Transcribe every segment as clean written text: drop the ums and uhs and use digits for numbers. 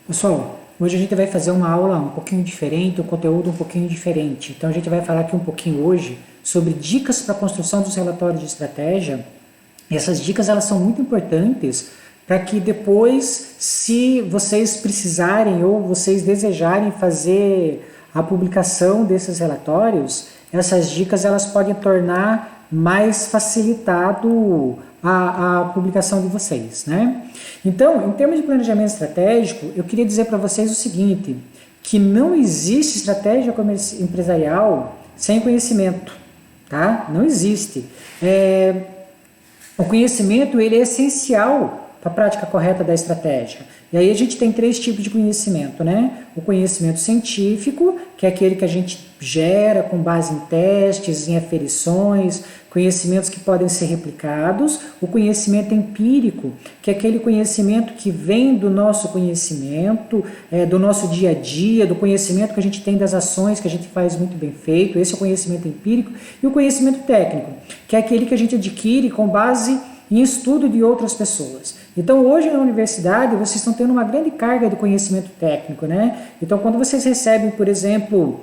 Pessoal, hoje a gente vai fazer uma aula um pouquinho diferente, um conteúdo um pouquinho diferente. Então a gente vai falar aqui um pouquinho hoje sobre dicas para a construção dos relatórios de estratégia. E essas dicas elas são muito importantes para que depois, se vocês precisarem ou vocês desejarem fazer a publicação desses relatórios, essas dicas elas podem tornar mais facilitado a publicação de vocês, né? Então, em termos de planejamento estratégico, eu queria dizer para vocês o seguinte, que não existe estratégia empresarial sem conhecimento, tá? Não existe. O conhecimento ele é essencial para a prática correta da estratégia. E aí a gente tem três tipos de conhecimento, né? O conhecimento científico, que é aquele que a gente gera com base em testes, em aferições, conhecimentos que podem ser replicados. O conhecimento empírico, que é aquele conhecimento que vem do nosso conhecimento, do nosso dia a dia, do conhecimento que a gente tem das ações que a gente faz muito bem feito. Esse é o conhecimento empírico. E o conhecimento técnico, que é aquele que a gente adquire com base em estudo de outras pessoas. Então, hoje na universidade, vocês estão tendo uma grande carga de conhecimento técnico, né? Então, quando vocês recebem, por exemplo,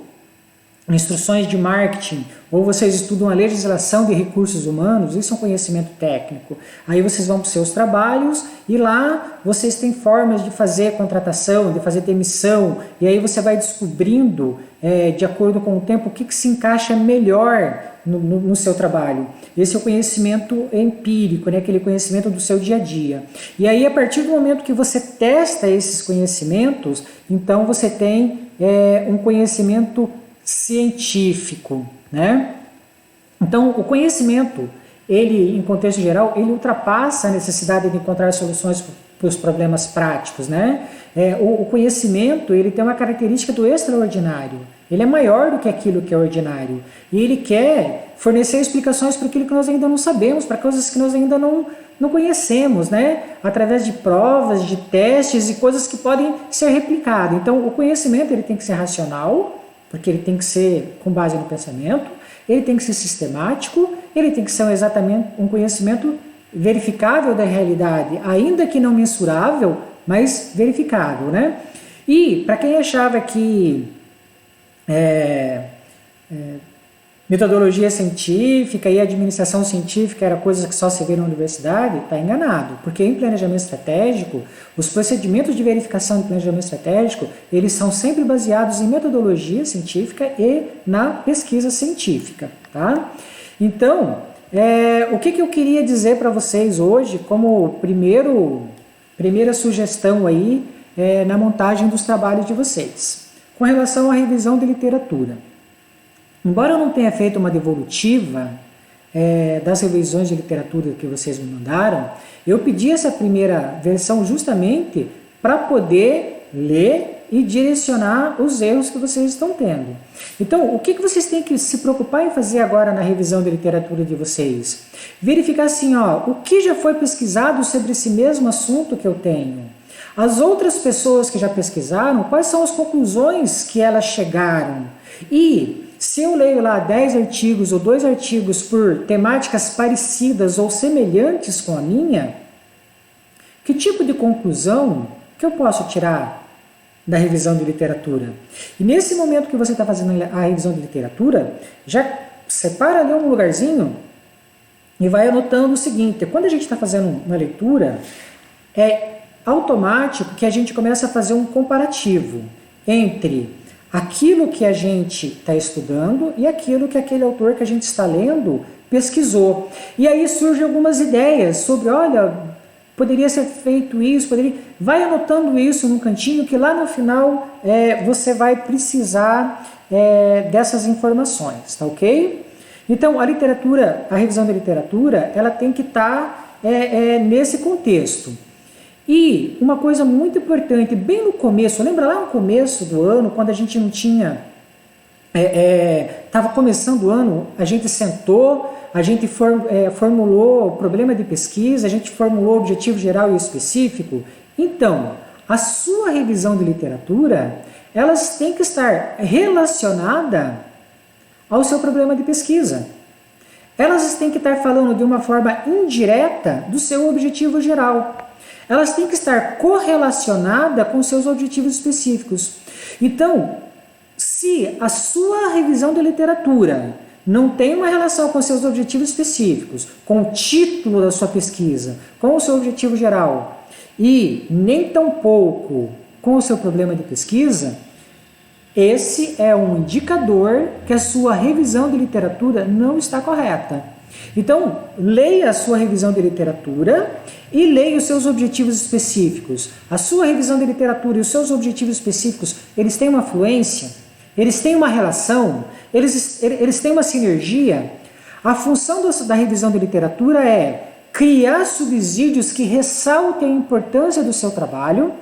instruções de marketing, ou vocês estudam a legislação de recursos humanos, isso é um conhecimento técnico. Aí vocês vão para os seus trabalhos e lá vocês têm formas de fazer contratação, de fazer demissão, e aí você vai descobrindo, de acordo com o tempo, o que se encaixa melhor no seu trabalho. Esse é o conhecimento empírico, né? Aquele conhecimento do seu dia a dia. E aí, a partir do momento que você testa esses conhecimentos, então você tem um conhecimento científico, né? Então, o conhecimento, ele, em contexto geral, ele ultrapassa a necessidade de encontrar soluções para os problemas práticos, né? O conhecimento, ele tem uma característica do extraordinário. Ele é maior do que aquilo que é ordinário. E ele quer fornecer explicações para aquilo que nós ainda não sabemos, para coisas que nós ainda não conhecemos, né? Através de provas, de testes e coisas que podem ser replicadas. Então, o conhecimento ele tem que ser racional, porque ele tem que ser com base no pensamento, ele tem que ser sistemático, ele tem que ser exatamente um conhecimento verificável da realidade, ainda que não mensurável, mas verificável, né? E, para quem achava que metodologia científica e administração científica era coisa que só se vê na universidade, está enganado, porque em planejamento estratégico, os procedimentos de verificação de planejamento estratégico, eles são sempre baseados em metodologia científica e na pesquisa científica, tá? Então, o que eu queria dizer para vocês hoje como primeira sugestão aí na montagem dos trabalhos de vocês, com relação à revisão de literatura. Embora eu não tenha feito uma devolutiva das revisões de literatura que vocês me mandaram, eu pedi essa primeira versão justamente para poder ler e direcionar os erros que vocês estão tendo. Então, o que vocês têm que se preocupar em fazer agora na revisão de literatura de vocês? Verificar assim, o que já foi pesquisado sobre esse mesmo assunto que eu tenho? As outras pessoas que já pesquisaram, quais são as conclusões que elas chegaram? E se eu leio lá 10 artigos ou 2 artigos por temáticas parecidas ou semelhantes com a minha, que tipo de conclusão que eu posso tirar da revisão de literatura? E nesse momento que você está fazendo a revisão de literatura, já separa ali um lugarzinho e vai anotando o seguinte: quando a gente está fazendo uma leitura, é automático que a gente começa a fazer um comparativo entre aquilo que a gente está estudando e aquilo que aquele autor que a gente está lendo pesquisou. E aí surgem algumas ideias sobre, olha, poderia ser feito isso, vai anotando isso num cantinho que lá no final você vai precisar dessas informações, tá ok? Então, a revisão da literatura, ela tem que estar nesse contexto. E uma coisa muito importante, bem no começo, lembra lá no começo do ano, quando a gente não tinha, estava começando o ano, a gente sentou, a gente formulou o problema de pesquisa, a gente formulou o objetivo geral e específico. Então, a sua revisão de literatura, elas têm que estar relacionada ao seu problema de pesquisa. Elas têm que estar falando de uma forma indireta do seu objetivo geral. elas têm que estar correlacionadas com seus objetivos específicos. Então, se a sua revisão de literatura não tem uma relação com seus objetivos específicos, com o título da sua pesquisa, com o seu objetivo geral, e nem tampouco com o seu problema de pesquisa, esse é um indicador que a sua revisão de literatura não está correta. Então, leia a sua revisão de literatura e leia os seus objetivos específicos. A sua revisão de literatura e os seus objetivos específicos, eles têm uma fluência? Eles têm uma relação? Eles têm uma sinergia? A função da revisão de literatura é criar subsídios que ressaltem a importância do seu trabalho,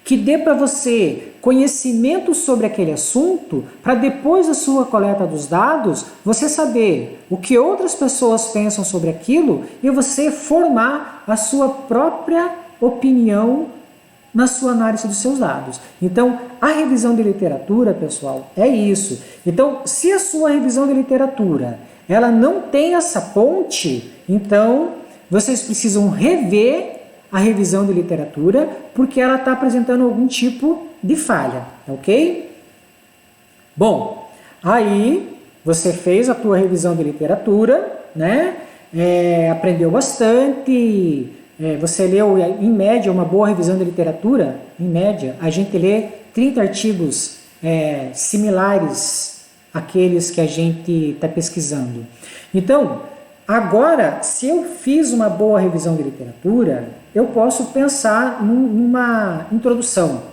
que dê para você conhecimento sobre aquele assunto, para depois da sua coleta dos dados, você saber o que outras pessoas pensam sobre aquilo e você formar a sua própria opinião na sua análise dos seus dados. Então, a revisão de literatura, pessoal, é isso. Então, se a sua revisão de literatura ela não tem essa ponte, então vocês precisam rever a revisão de literatura, porque ela está apresentando algum tipo de falha, ok? Bom, aí você fez a tua revisão de literatura, né? Aprendeu bastante, você leu, em média, uma boa revisão de literatura, em média, a gente lê 30 artigos similares àqueles que a gente está pesquisando. Então, agora, se eu fiz uma boa revisão de literatura, eu posso pensar numa introdução.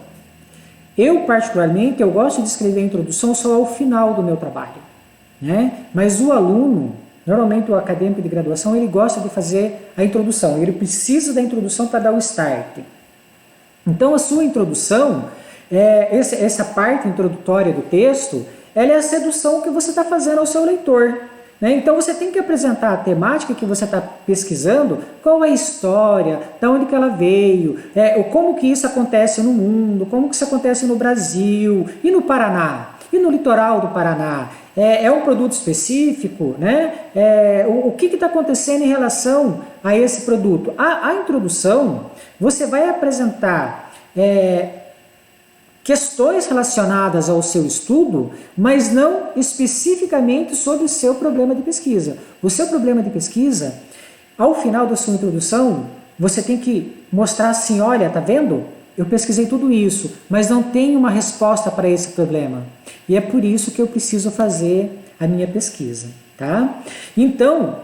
Eu, particularmente, eu gosto de escrever a introdução só ao final do meu trabalho, né? Mas o aluno, normalmente o acadêmico de graduação, ele gosta de fazer a introdução, ele precisa da introdução para dar o start. Então, a sua introdução, essa parte introdutória do texto, ela é a sedução que você está fazendo ao seu leitor. Então você tem que apresentar a temática que você está pesquisando, qual é a história, de onde que ela veio, como que isso acontece no mundo, como que isso acontece no Brasil e no Paraná, e no litoral do Paraná. É um produto específico, né? O que está acontecendo em relação a esse produto? A introdução, você vai apresentar questões relacionadas ao seu estudo, mas não especificamente sobre o seu problema de pesquisa. O seu problema de pesquisa, ao final da sua introdução, você tem que mostrar assim, olha, tá vendo? Eu pesquisei tudo isso, mas não tenho uma resposta para esse problema. E é por isso que eu preciso fazer a minha pesquisa, tá? Então,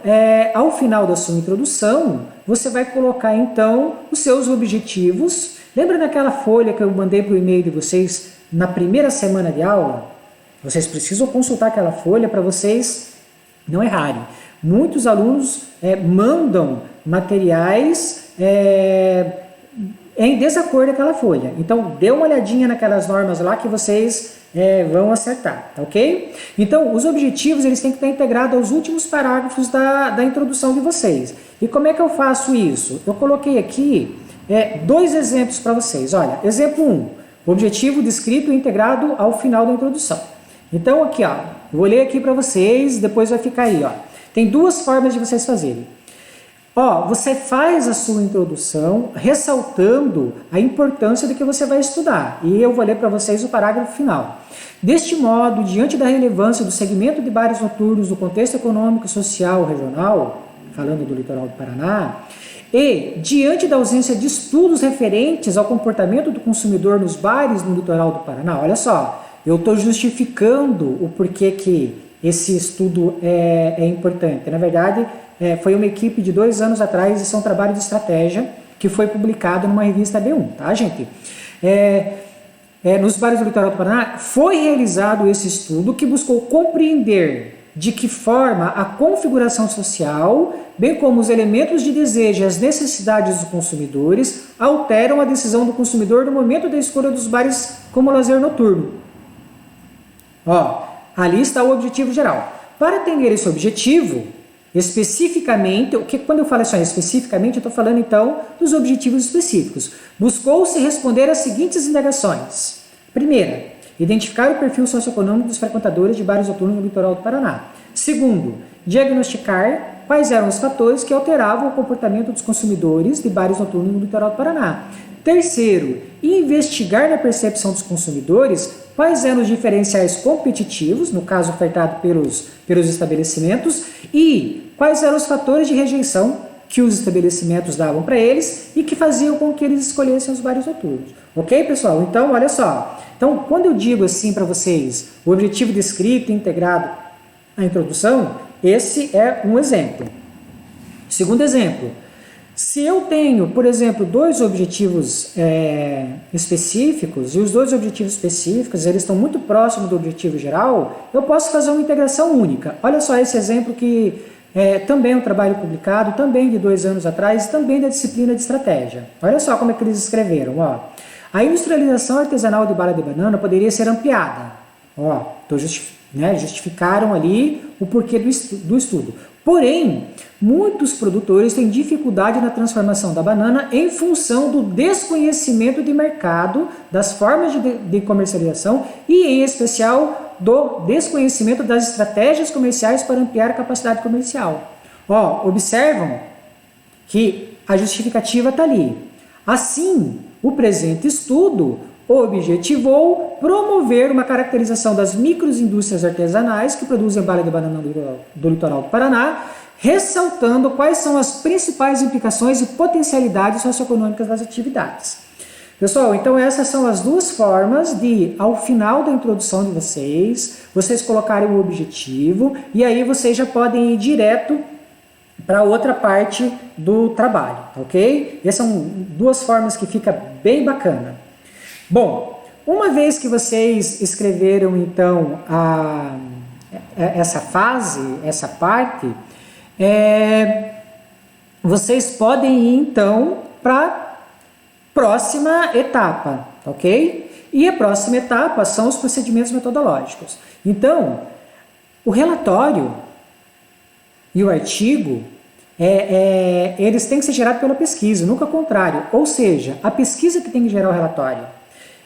ao final da sua introdução, você vai colocar então os seus objetivos. Lembra daquela folha que eu mandei para o e-mail de vocês na primeira semana de aula? Vocês precisam consultar aquela folha para vocês não errarem. Muitos alunos mandam materiais em desacordo com aquela folha. Então, dê uma olhadinha naquelas normas lá que vocês vão acertar, tá ok? Então, os objetivos eles têm que estar integrados aos últimos parágrafos da introdução de vocês. E como é que eu faço isso? Eu coloquei aqui 2 exemplos para vocês. Olha, exemplo 1, objetivo descrito e integrado ao final da introdução. Então aqui, ó, vou ler aqui para vocês, depois vai ficar aí, ó. Tem 2 formas de vocês fazerem. Ó, você faz a sua introdução ressaltando a importância do que você vai estudar. E eu vou ler para vocês o parágrafo final. Deste modo, diante da relevância do segmento de bares noturnos do contexto econômico e social regional, falando do litoral do Paraná, e, diante da ausência de estudos referentes ao comportamento do consumidor nos bares no litoral do Paraná, olha só, eu estou justificando o porquê que esse estudo é importante. Na verdade, foi uma equipe de 2 anos atrás, isso é um trabalho de estratégia que foi publicado numa revista B1, tá, gente? Nos bares do litoral do Paraná, foi realizado esse estudo que buscou compreender de que forma a configuração social, bem como os elementos de desejo e as necessidades dos consumidores, alteram a decisão do consumidor no momento da escolha dos bares como lazer noturno. Ó, ali está o objetivo geral. Para atender esse objetivo, especificamente, quando eu falo assim, especificamente, eu estou falando então dos objetivos específicos. Buscou-se responder às seguintes indagações. Primeira, identificar o perfil socioeconômico dos frequentadores de bares noturnos no litoral do Paraná. Segundo, diagnosticar Quais eram os fatores que alteravam o comportamento dos consumidores de bares noturnos no litoral do Paraná? Terceiro, investigar na percepção dos consumidores quais eram os diferenciais competitivos, no caso ofertado pelos estabelecimentos, e quais eram os fatores de rejeição que os estabelecimentos davam para eles e que faziam com que eles escolhessem os bares noturnos. Ok, pessoal? Então, olha só. Então, quando eu digo assim para vocês, o objetivo descrito e integrado à introdução, esse é um exemplo. Segundo exemplo, se eu tenho, por exemplo, dois objetivos específicos, e os dois objetivos específicos eles estão muito próximos do objetivo geral, eu posso fazer uma integração única. Olha só esse exemplo que também é um trabalho publicado, também de 2 anos atrás, também da disciplina de estratégia. Olha só como é que eles escreveram. Ó. A industrialização artesanal de bala de banana poderia ser ampliada. Ó, justificaram ali o porquê do estudo. Porém, muitos produtores têm dificuldade na transformação da banana em função do desconhecimento de mercado, das formas de comercialização e, em especial, do desconhecimento das estratégias comerciais para ampliar a capacidade comercial. Ó, observam que a justificativa está ali. Assim, o presente estudo objetivou promover uma caracterização das microindústrias artesanais que produzem bala de banana do litoral do Paraná, ressaltando quais são as principais implicações e potencialidades socioeconômicas das atividades. Pessoal, então essas são as duas formas de, ao final da introdução de vocês colocarem o objetivo e aí vocês já podem ir direto para outra parte do trabalho, ok? Essas são duas formas que fica bem bacana. Bom, uma vez que vocês escreveram então essa fase, essa parte, vocês podem ir então para a próxima etapa, ok? E a próxima etapa são os procedimentos metodológicos. Então, o relatório e o artigo, eles têm que ser gerados pela pesquisa, nunca o contrário. Ou seja, a pesquisa que tem que gerar o relatório.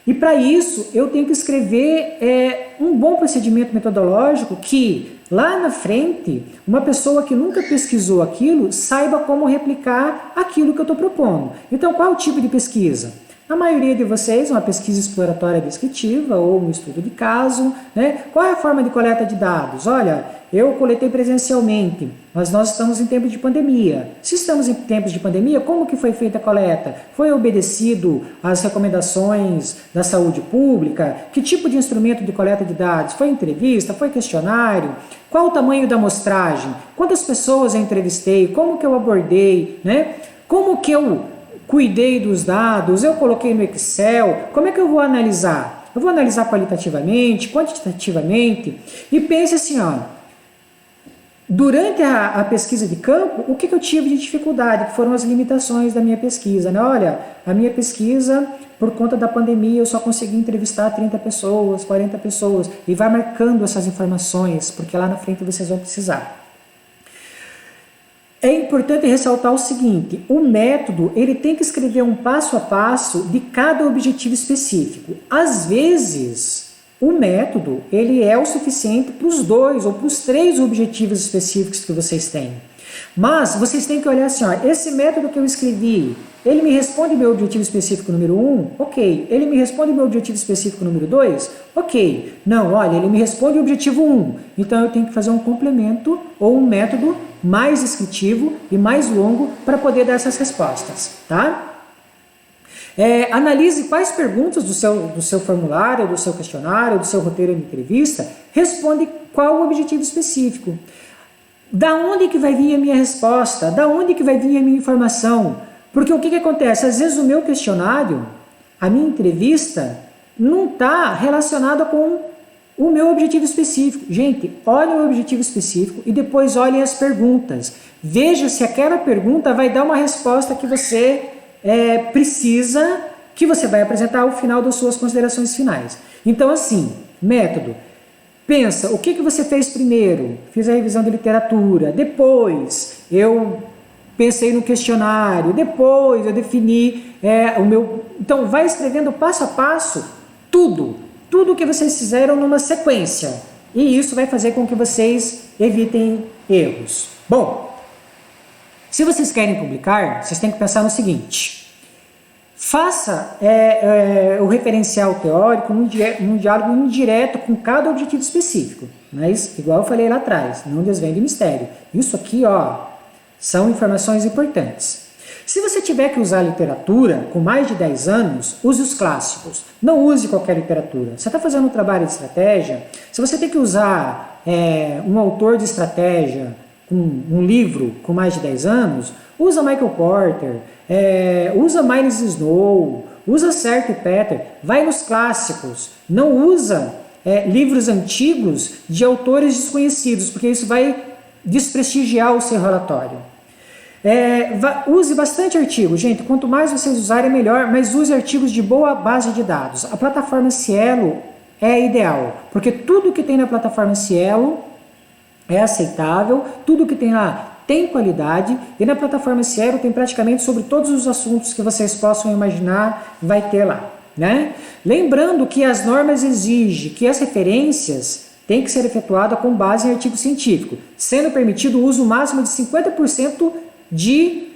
E para isso, eu tenho que escrever um bom procedimento metodológico que, lá na frente, uma pessoa que nunca pesquisou aquilo saiba como replicar aquilo que eu estou propondo. Então, qual é o tipo de pesquisa? A maioria de vocês, uma pesquisa exploratória descritiva ou um estudo de caso, né? Qual é a forma de coleta de dados? Olha, eu coletei presencialmente, mas nós estamos em tempos de pandemia. Se estamos em tempos de pandemia, como que foi feita a coleta? Foi obedecido às recomendações da saúde pública? Que tipo de instrumento de coleta de dados? Foi entrevista? Foi questionário? Qual o tamanho da amostragem? Quantas pessoas eu entrevistei? Como que eu abordei? Né? Como que eu cuidei dos dados? Eu coloquei no Excel? Como é que eu vou analisar? Eu vou analisar qualitativamente, quantitativamente e pense assim, ó. Durante a pesquisa de campo, o que eu tive de dificuldade? Que foram as limitações da minha pesquisa, né? Olha, a minha pesquisa, por conta da pandemia, eu só consegui entrevistar 30 pessoas, 40 pessoas, e vai marcando essas informações, porque lá na frente vocês vão precisar. É importante ressaltar o seguinte, o método, ele tem que escrever um passo a passo de cada objetivo específico. Às vezes, o método, ele é o suficiente para os 2 ou para os 3 objetivos específicos que vocês têm. Mas vocês têm que olhar assim, ó, esse método que eu escrevi, ele me responde meu objetivo específico número 1? Ok. Ele me responde meu objetivo específico número 2? Ok. Não, olha, ele me responde o objetivo 1. Então eu tenho que fazer um complemento ou um método mais descritivo e mais longo para poder dar essas respostas, tá? Analise quais perguntas do seu formulário, do seu questionário, do seu roteiro de entrevista, responde qual o objetivo específico. Da onde que vai vir a minha resposta? Da onde que vai vir a minha informação? Porque o que acontece? Às vezes o meu questionário, a minha entrevista, não está relacionada com o meu objetivo específico. Gente, olhem o objetivo específico e depois olhem as perguntas. Veja se aquela pergunta vai dar uma resposta que você precisa, que você vai apresentar ao final das suas considerações finais. Então, assim, método. Pensa, o que você fez primeiro? Fiz a revisão de literatura, depois eu pensei no questionário, depois eu defini o meu... Então, vai escrevendo passo a passo tudo o que vocês fizeram numa sequência. E isso vai fazer com que vocês evitem erros. Bom, Se vocês querem publicar, vocês têm que pensar no seguinte: faça o referencial teórico num diálogo indireto com cada objetivo específico. Mas, igual eu falei lá atrás, não desvende o mistério. Isso aqui, ó, são informações importantes. Se você tiver que usar literatura com mais de 10 anos, use os clássicos. Não use qualquer literatura. Você está fazendo um trabalho de estratégia, se você tem que usar um autor de estratégia, um livro com mais de 10 anos, usa Michael Porter, usa Miles Snow, usa Certo e Peter, vai nos clássicos. Não usa livros antigos de autores desconhecidos, porque isso vai desprestigiar o seu relatório. Use bastante artigo, gente, quanto mais vocês usarem melhor, mas use artigos de boa base de dados. A plataforma Cielo é ideal, porque tudo que tem na plataforma Cielo é aceitável, tudo que tem lá tem qualidade, e na plataforma Cielo tem praticamente sobre todos os assuntos que vocês possam imaginar, vai ter lá, né? Lembrando que as normas exigem que as referências têm que ser efetuadas com base em artigo científico, sendo permitido o uso máximo de 50% de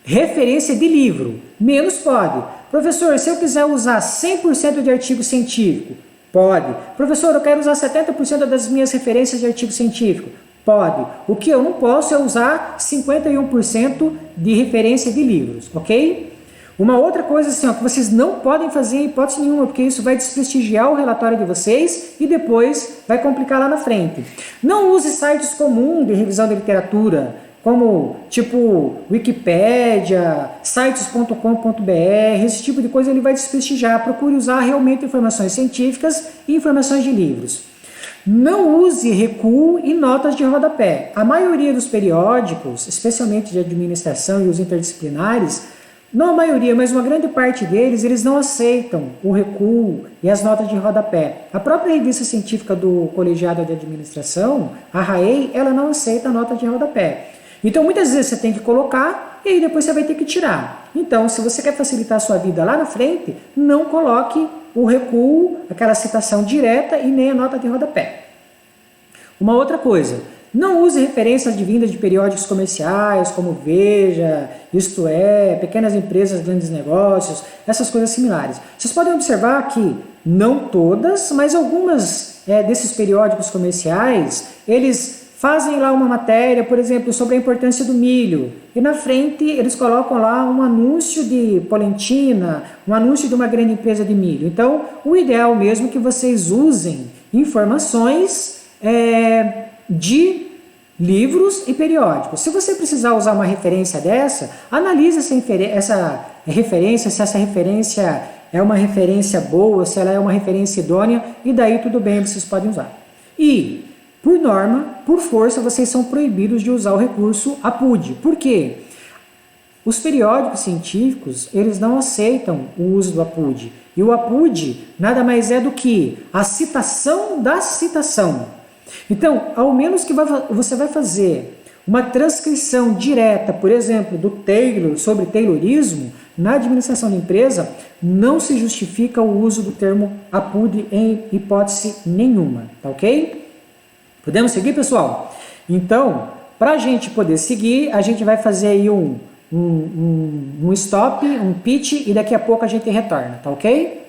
referência de livro, menos pode. Professor, se eu quiser usar 100% de artigo científico, pode. Professor, eu quero usar 70% das minhas referências de artigo científico, pode. O que eu não posso é usar 51% de referência de livros, ok? Uma outra coisa assim, ó, que vocês não podem fazer em hipótese nenhuma, porque isso vai desprestigiar o relatório de vocês e depois vai complicar lá na frente. Não use sites comuns de revisão de literatura, como tipo Wikipédia, sites.com.br, esse tipo de coisa ele vai desprestigiar. Procure usar realmente informações científicas e informações de livros. Não use recuo e notas de rodapé. A maioria dos periódicos, especialmente de administração e os interdisciplinares, não a maioria, mas uma grande parte deles, eles não aceitam o recuo e as notas de rodapé. A própria revista científica do Colegiado de Administração, a RAEI, ela não aceita a nota de rodapé. Então, muitas vezes você tem que colocar e aí depois você vai ter que tirar. Então, se você quer facilitar a sua vida lá na frente, não coloque o recuo, aquela citação direta e nem a nota de rodapé. Uma outra coisa, não use referências advindas de periódicos comerciais, como Veja, Isto É, Pequenas Empresas, Grandes Negócios, essas coisas similares. Vocês podem observar que não todas, mas algumas desses periódicos comerciais, eles fazem lá uma matéria, por exemplo, sobre a importância do milho. E na frente eles colocam lá um anúncio de Polentina, um anúncio de uma grande empresa de milho. Então, o ideal mesmo é que vocês usem informações de livros e periódicos. Se você precisar usar uma referência dessa, analise essa referência, se essa referência é uma referência boa, se ela é uma referência idônea, e daí tudo bem, vocês podem usar. E por norma, por força, vocês são proibidos de usar o recurso APUD. Por quê? Os periódicos científicos, eles não aceitam o uso do APUD. E o APUD nada mais é do que a citação da citação. Então, ao menos que você vai fazer uma transcrição direta, por exemplo, do Taylor sobre Taylorismo, na administração de empresa, não se justifica o uso do termo APUD em hipótese nenhuma, tá ok? Podemos seguir, pessoal? Então, para a gente poder seguir, a gente vai fazer aí um stop, um pitch, e daqui a pouco a gente retorna, tá ok?